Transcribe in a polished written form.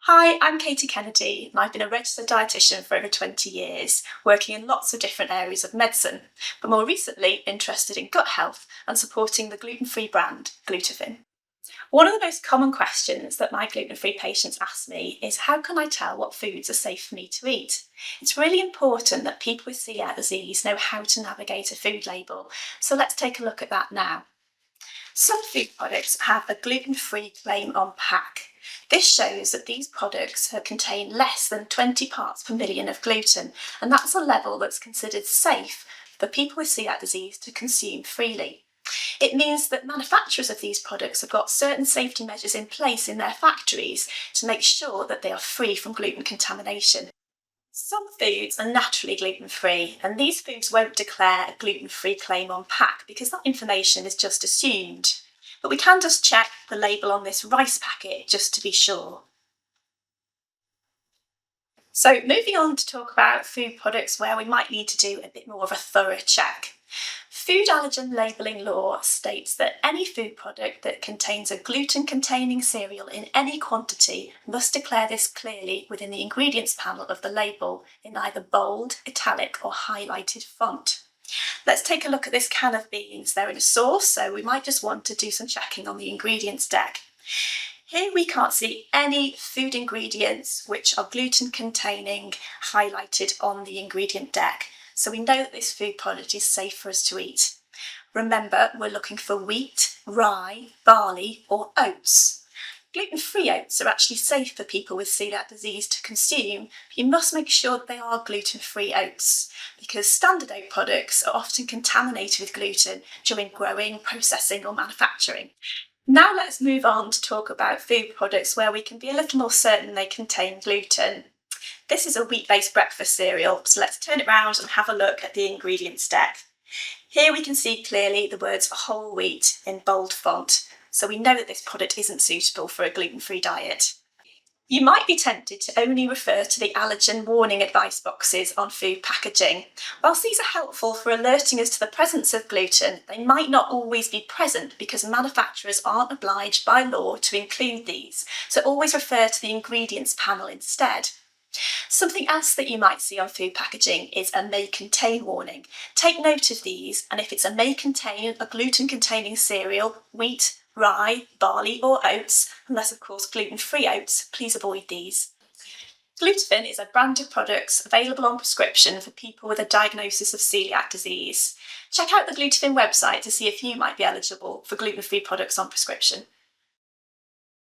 Hi, I'm Katie Kennedy, and I've been a registered dietitian for over 20 years, working in lots of different areas of medicine, but more recently interested in gut health and supporting the gluten-free brand, Gluten. One of the most common questions that my gluten-free patients ask me is how can I tell what foods are safe for me to eat? It's really important that people with celiac disease know how to navigate a food label, so let's take a look at that now. Some food products have a gluten-free claim on pack. This shows that these products contain less than 20 parts per million of gluten, and that's a level that's considered safe for people with celiac disease to consume freely. It means that manufacturers of these products have got certain safety measures in place in their factories to make sure that they are free from gluten contamination. Some foods are naturally gluten-free, and these foods won't declare a gluten-free claim on pack because that information is just assumed. But we can just check the label on this rice packet just to be sure. So moving on to talk about food products where we might need to do a bit more of a thorough check. Food allergen labelling law states that any food product that contains a gluten-containing cereal in any quantity must declare this clearly within the ingredients panel of the label in either bold, italic or highlighted font. Let's take a look at this can of beans. They're in a sauce, so we might just want to do some checking on the ingredients deck. Here we can't see any food ingredients which are gluten containing highlighted on the ingredient deck, so we know that this food product is safe for us to eat. Remember, we're looking for wheat, rye, barley or oats. Gluten-free oats are actually safe for people with celiac disease to consume, but you must make sure that they are gluten-free oats, because standard oat products are often contaminated with gluten during growing, processing or manufacturing. Now let's move on to talk about food products where we can be a little more certain they contain gluten. This is a wheat-based breakfast cereal, so let's turn it round and have a look at the ingredients deck. Here we can see clearly the words whole wheat in bold font, so we know that this product isn't suitable for a gluten-free diet. You might be tempted to only refer to the allergen warning advice boxes on food packaging. Whilst these are helpful for alerting us to the presence of gluten, they might not always be present because manufacturers aren't obliged by law to include these, so always refer to the ingredients panel instead. Something else that you might see on food packaging is a may contain warning. Take note of these, and if it's a may contain a gluten-containing cereal, wheat, rye, barley or oats, unless of course gluten-free oats, please avoid these. Gluten is a brand of products available on prescription for people with a diagnosis of celiac disease. Check out the Gluten website to see if you might be eligible for gluten-free products on prescription.